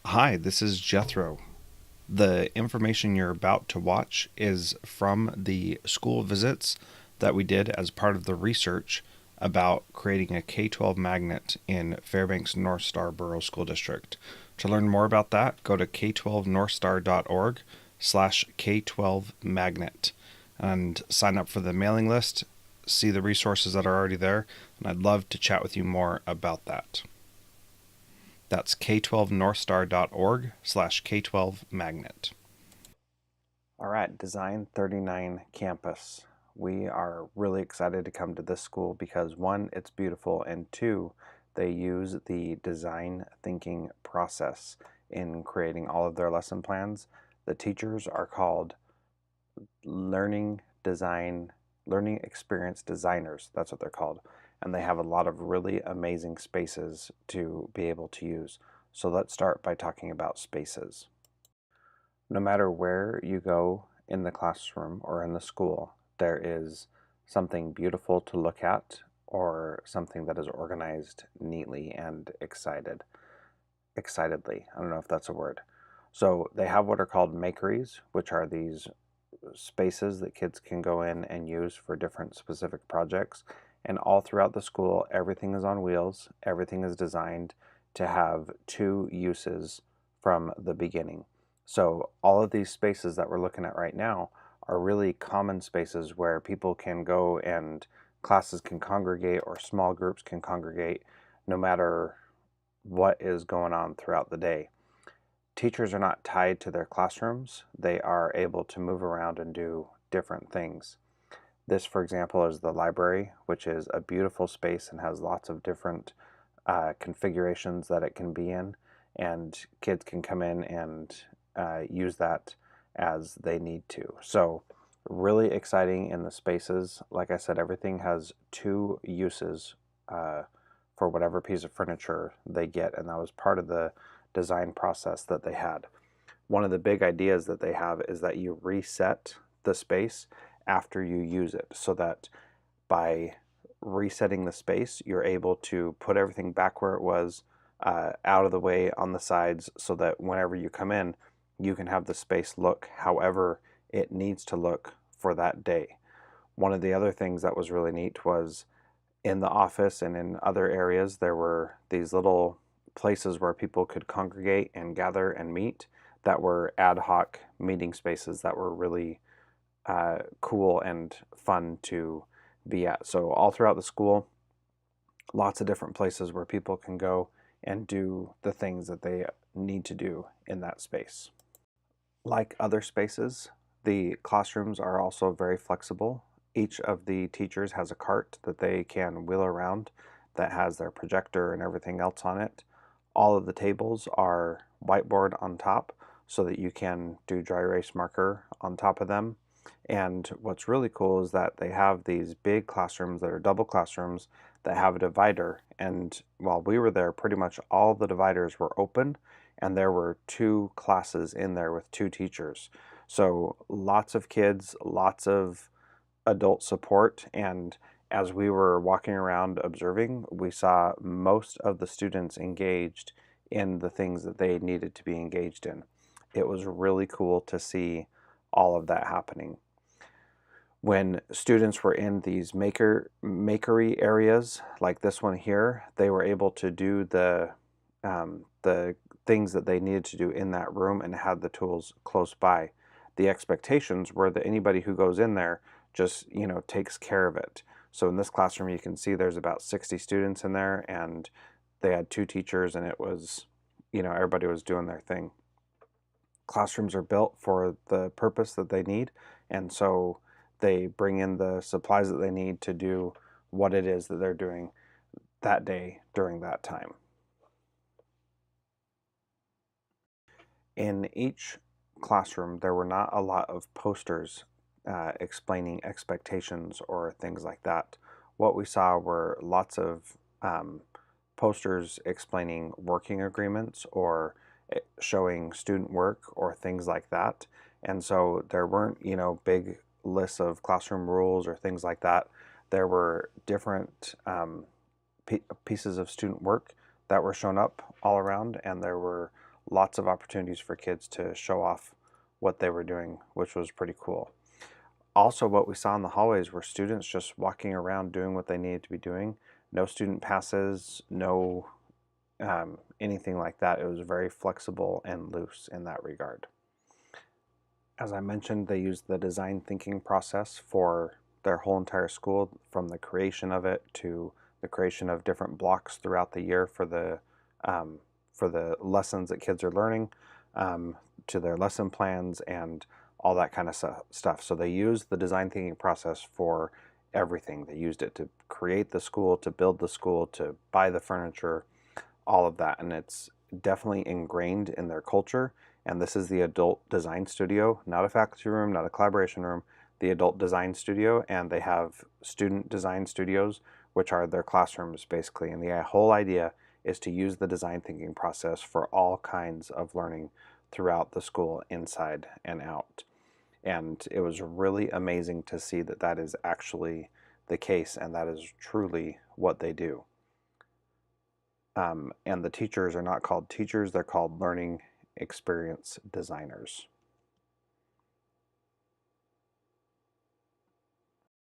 Hi, this is Jethro. The information you're about to watch is from the school visits that we did as part of the research about creating a K12 magnet in Fairbanks North Star Borough School District. To learn more about that, go to k12northstar.org/K12 magnet and sign up for the mailing list, see the resources that are already there, and I'd love to chat with you more about that. That's k12northstar.org/K12 magnet. All right, Design39Campus. We are really excited to come to this school because one, it's beautiful, and two, they use the design thinking process in creating all of their lesson plans. The teachers are called learning experience designers. That's what they're called. And they have a lot of really amazing spaces to be able to use. So let's start by talking about spaces. No matter where you go in the classroom or in the school, there is something beautiful to look at or something that is organized neatly and excitedly. I don't know if that's a word. So they have what are called makeries, which are these spaces that kids can go in and use for different specific projects. And all throughout the school, everything is on wheels. Everything is designed to have two uses from the beginning. So all of these spaces that we're looking at right now are really common spaces where people can go and classes can congregate or small groups can congregate no matter what is going on throughout the day. Teachers are not tied to their classrooms. They are able to move around and do different things. This, for example, is the library, which is a beautiful space and has lots of different configurations that it can be in, and kids can come in and use that as they need to. So really exciting in the spaces. Like I said, everything has two uses for whatever piece of furniture they get, and that was part of the design process that they had. One of the big ideas that they have is that you reset the space after you use it, so that by resetting the space, you're able to put everything back where it was, out of the way on the sides, so that whenever you come in, you can have the space look however it needs to look for that day. One of the other things that was really neat was in the office and in other areas, there were these little places where people could congregate and gather and meet that were ad hoc meeting spaces that were really cool and fun to be at. So all throughout the school, lots of different places where people can go and do the things that they need to do in that space. Like other spaces, the classrooms are also very flexible. Each of the teachers has a cart that they can wheel around that has their projector and everything else on it. All of the tables are whiteboard on top so that you can do dry erase marker on top of them. And what's really cool is that they have these big classrooms that are double classrooms that have a divider. And while we were there, pretty much all the dividers were open, and there were two classes in there with two teachers. So lots of kids, lots of adult support, and as we were walking around observing, we saw most of the students engaged in the things that they needed to be engaged in. It was really cool to see all of that happening. When students were in these makery areas like this one here, they were able to do the things that they needed to do in that room and had the tools close by. The expectations were that anybody who goes in there just, takes care of it. So in this classroom, you can see there's about 60 students in there, and they had two teachers, and it was, everybody was doing their thing. Classrooms are built for the purpose that they need, and so they bring in the supplies that they need to do what it is that they're doing that day during that time. In each classroom, there were not a lot of posters explaining expectations or things like that. What we saw were lots of posters explaining working agreements or showing student work or things like that. And so there weren't, big lists of classroom rules or things like that. There were different pieces of student work that were shown up all around, and there were lots of opportunities for kids to show off what they were doing, which was pretty cool. Also, what we saw in the hallways were students just walking around doing what they needed to be doing. No student passes, no anything like that. It was very flexible and loose in that regard. As I mentioned, they used the design thinking process for their whole entire school, from the creation of it to the creation of different blocks throughout the year for the lessons that kids are learning, to their lesson plans and all that kind of stuff. So they used the design thinking process for everything. They used it to create the school, to build the school, to buy the furniture, all of that. And it's definitely ingrained in their culture. And this is the adult design studio, not a faculty room, not a collaboration room, the adult design studio. And they have student design studios, which are their classrooms basically. And the whole idea is to use the design thinking process for all kinds of learning throughout the school, inside and out. And it was really amazing to see that that is actually the case, and that is truly what they do. And the teachers are not called teachers, they're called learning experience designers.